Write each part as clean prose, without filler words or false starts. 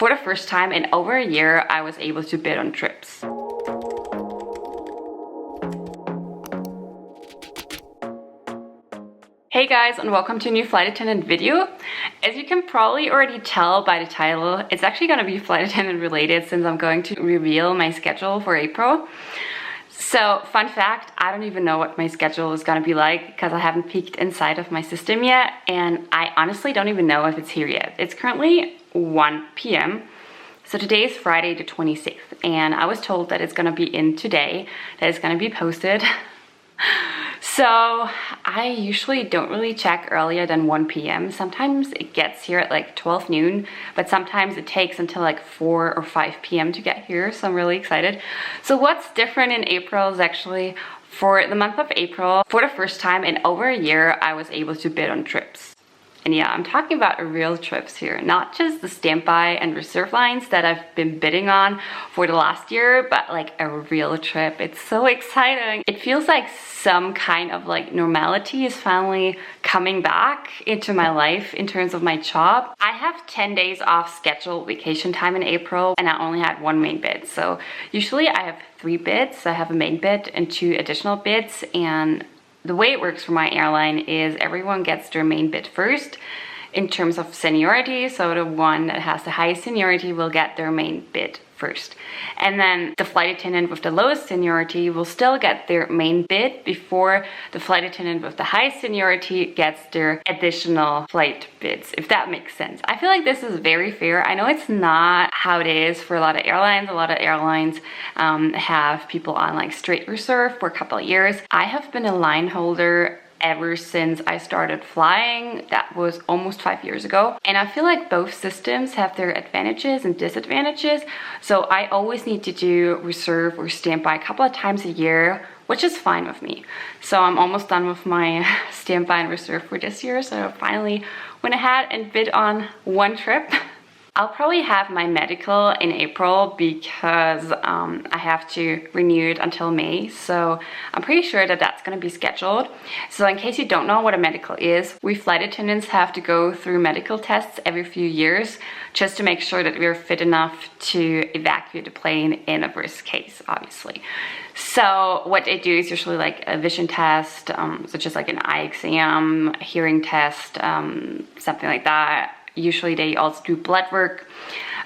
For the first time in over a year, I was able to bid on trips. Hey guys, and welcome to a new flight attendant video. As you can probably already tell by the title, it's actually going to be flight attendant related since I'm going to reveal my schedule for April. So, fun fact, I don't even know what my schedule is going to be like because I haven't peeked inside of my system yet, and I honestly don't even know if it's here yet. It's currently 1 p.m. So today is Friday the 26th, and I was told that it's going to be in today, that it's going to be posted. So I usually don't really check earlier than 1 p.m. Sometimes it gets here at like 12 noon, but sometimes it takes until like 4 or 5 p.m. to get here, so I'm really excited. So what's different in April is actually for the month of April, for the first time in over a year, I was able to bid on trips. And yeah, I'm talking about real trips here, not just the standby and reserve lines that I've been bidding on for the last year, but like a real trip. It's so exciting. It feels like some kind of like normality is finally coming back into my life in terms of my job. I have 10 days off scheduled vacation time in April, and I only had one main bid. So usually I have 3 bids. I have a main bid and 2 additional bids, and the way it works for my airline is everyone gets their main bid first in terms of seniority. So the one that has the highest seniority will get their main bid first. And then the flight attendant with the lowest seniority will still get their main bid before the flight attendant with the highest seniority gets their additional flight bids, if that makes sense. I feel like this is very fair. I know it's not how it is for a lot of airlines. A lot of airlines have people on like straight reserve for a couple of years. I have been a line holder ever since I started flying. That was almost 5 years ago. And I feel like both systems have their advantages and disadvantages. So I always need to do reserve or standby a couple of times a year, which is fine with me. So I'm almost done with my standby and reserve for this year. So I finally went ahead and bid on one trip. I'll probably have my medical in April because I have to renew it until May. So I'm pretty sure that that's going to be scheduled. So in case you don't know what a medical is, we flight attendants have to go through medical tests every few years just to make sure that we're fit enough to evacuate the plane in a worst case, obviously. So what they do is usually like a vision test, such as like an eye exam, a hearing test, something like that. Usually they also do blood work.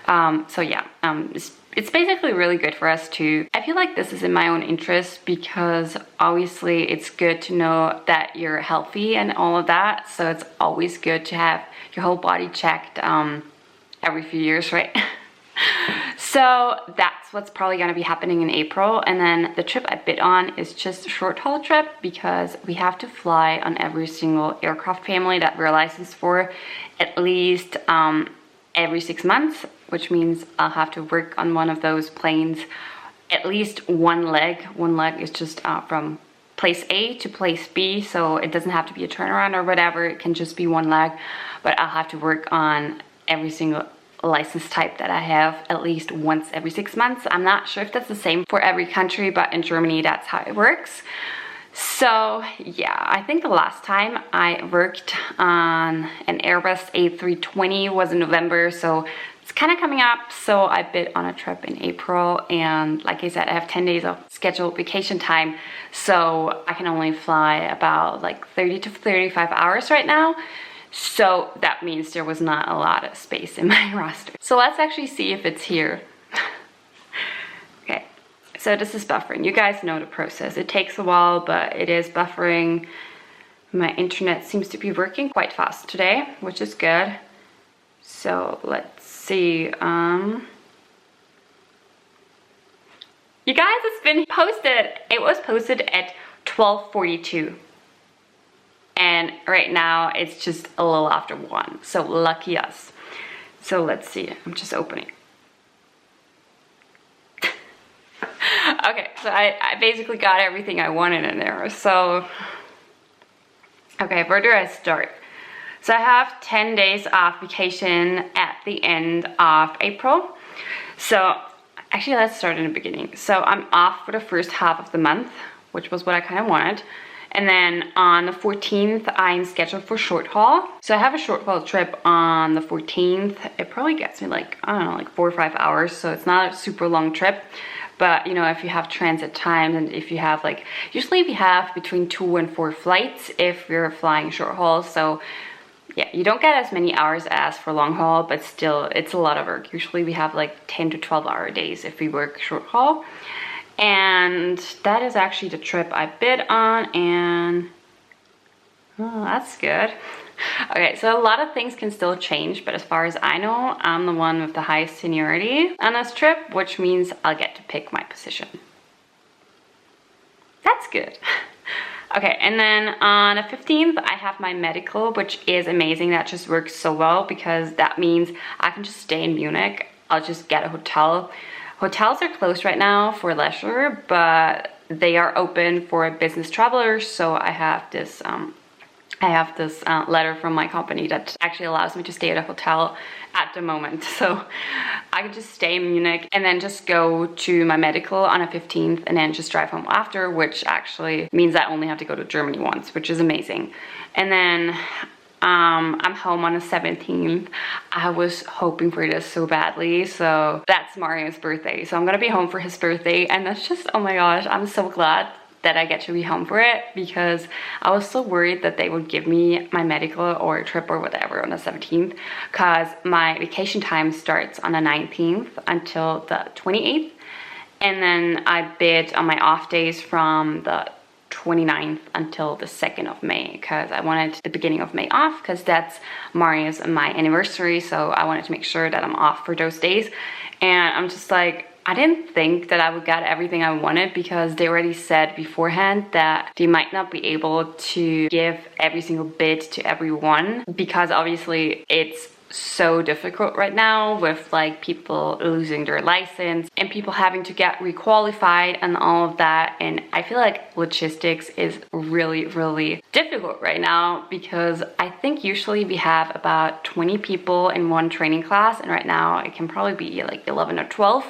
So yeah, it's basically really good for us too. I feel like this is in my own interest because obviously it's good to know that you're healthy and all of that. So it's always good to have your whole body checked every few years, right? So that's what's probably going to be happening in April. And then the trip I bid on is just a short haul trip because we have to fly on every single aircraft family that we're licensed for at least every 6 months, which means I'll have to work on one of those planes at least one leg. One leg is just from place A to place B, so it doesn't have to be a turnaround or whatever. It can just be one leg, but I'll have to work on every single license type that I have at least once every 6 months. I'm not sure if that's the same for every country, but in Germany that's how it works. So yeah, I think the last time I worked on an Airbus A320 was in November, so it's kind of coming up. So I bid on a trip in April, and like I said, I have 10 days of scheduled vacation time, so I can only fly about like 30 to 35 hours right now. So that means there was not a lot of space in my roster. So let's actually see if it's here. Okay, so this is buffering. You guys know the process. It takes a while, but it is buffering. My internet seems to be working quite fast today, which is good. So let's see. You guys, it's been posted. It was posted at 12:42. And right now it's just a little after 1. So lucky us. So let's see. I'm just opening. Okay, so I basically got everything I wanted in there. So, okay, where do I start? So I have 10 days off vacation at the end of April. So actually, let's start in the beginning. So I'm off for the first half of the month, which was what I kind of wanted. And then on the 14th, I'm scheduled for short haul. So I have a short haul trip on the 14th. It probably gets me like, I don't know, like 4 or 5 hours. So it's not a super long trip. But, you know, if you have transit time and if you have like, usually we have between 2 and 4 flights if you're flying short haul. So yeah, you don't get as many hours as for long haul, but still it's a lot of work. Usually we have like 10 to 12 hour days if we work short haul. And that is actually the trip I bid on, and oh, that's good. Okay, so a lot of things can still change, but as far as I know, I'm the one with the highest seniority on this trip, which means I'll get to pick my position. That's good. Okay, and then on the 15th, I have my medical, which is amazing. That just works so well because that means I can just stay in Munich. I'll just get a hotel. Hotels are closed right now for leisure, but they are open for business travelers. So I have this letter from my company that actually allows me to stay at a hotel at the moment. So I could just stay in Munich and then just go to my medical on the 15th and then just drive home after, which actually means I only have to go to Germany once, which is amazing. And then I'm home on the 17th. I was hoping for this so badly. So that's Mario's birthday. So I'm gonna be home for his birthday, and that's just, oh my gosh, I'm so glad that I get to be home for it, because I was so worried that they would give me my medical or a trip or whatever on the 17th, because my vacation time starts on the 19th until the 28th. And then I bid on my off days from the 29th until the 2nd of May, because I wanted the beginning of May off, because that's Mario's and my anniversary. So I wanted to make sure that I'm off for those days. And I'm just like, I didn't think that I would get everything I wanted, because they already said beforehand that they might not be able to give every single bid to everyone, because obviously it's so difficult right now with like people losing their license and people having to get requalified and all of that. And I feel like logistics is really, really difficult right now, because I think usually we have about 20 people in one training class, and right now it can probably be like 11 or 12,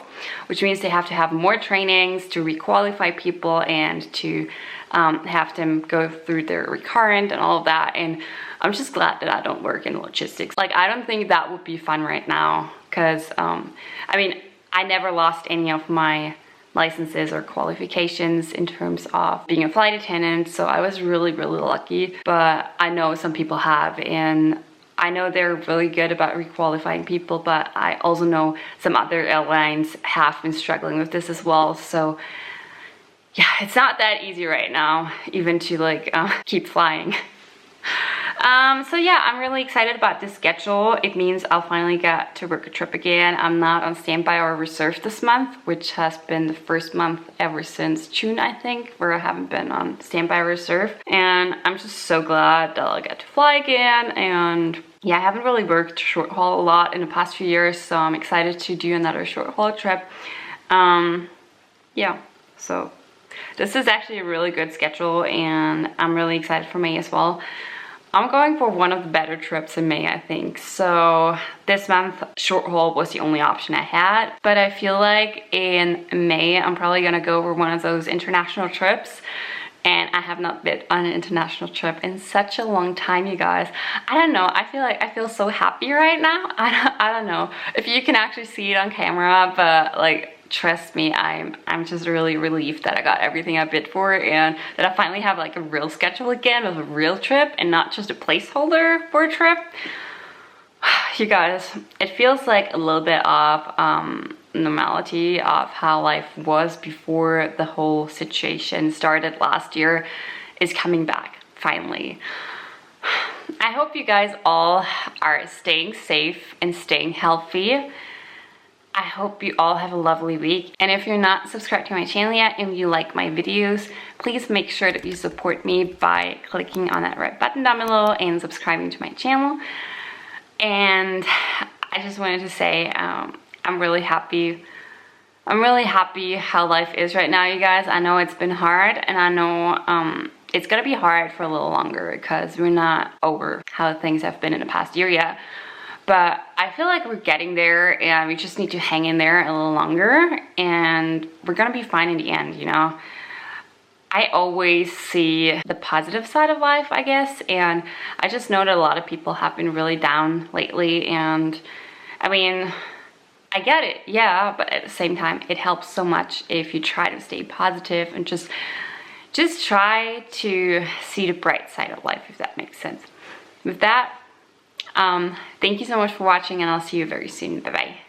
which means they have to have more trainings to requalify people and to have them go through their recurrent and all of that. And I'm just glad that I don't work in logistics. Like, I don't think that would be fun right now, because I mean, I never lost any of my licenses or qualifications in terms of being a flight attendant, so I was really, really lucky. But I know some people have, and I know they're really good about requalifying people, but I also know some other airlines have been struggling with this as well. So yeah, it's not that easy right now, even to like keep flying. So yeah, I'm really excited about this schedule. It means I'll finally get to work a trip again. I'm not on standby or reserve this month, which has been the first month ever since June, I think, where I haven't been on standby or reserve. And I'm just so glad that I'll get to fly again. And yeah, I haven't really worked short haul a lot in the past few years, so I'm excited to do another short haul trip. Yeah, so this is actually a really good schedule, and I'm really excited for May as well. I'm going for one of the better trips in May, I think. So this month, short haul was the only option I had. But I feel like in May, I'm probably gonna go for one of those international trips. And I have not been on an international trip in such a long time, you guys. I don't know, I feel like I feel so happy right now. I don't know if you can actually see it on camera, but like, trust me, I'm just really relieved that I got everything I bid for, and that I finally have like a real schedule again with a real trip and not just a placeholder for a trip. You guys, it feels like a little bit of normality of how life was before the whole situation started last year is coming back finally. I hope you guys all are staying safe and staying healthy. I hope you all have a lovely week. And if you're not subscribed to my channel yet and you like my videos, please make sure that you support me by clicking on that red button down below and subscribing to my channel. And I just wanted to say I'm really happy. I'm really happy how life is right now, you guys. I know it's been hard, and I know it's gonna be hard for a little longer, because we're not over how things have been in the past year yet. But I feel like we're getting there, and we just need to hang in there a little longer, and we're gonna be fine in the end, you know? I always see the positive side of life, I guess, and I just know that a lot of people have been really down lately, and I mean, I get it, yeah, but at the same time, it helps so much if you try to stay positive and just try to see the bright side of life, if that makes sense. With that, thank you so much for watching, and I'll see you very soon. Bye-bye.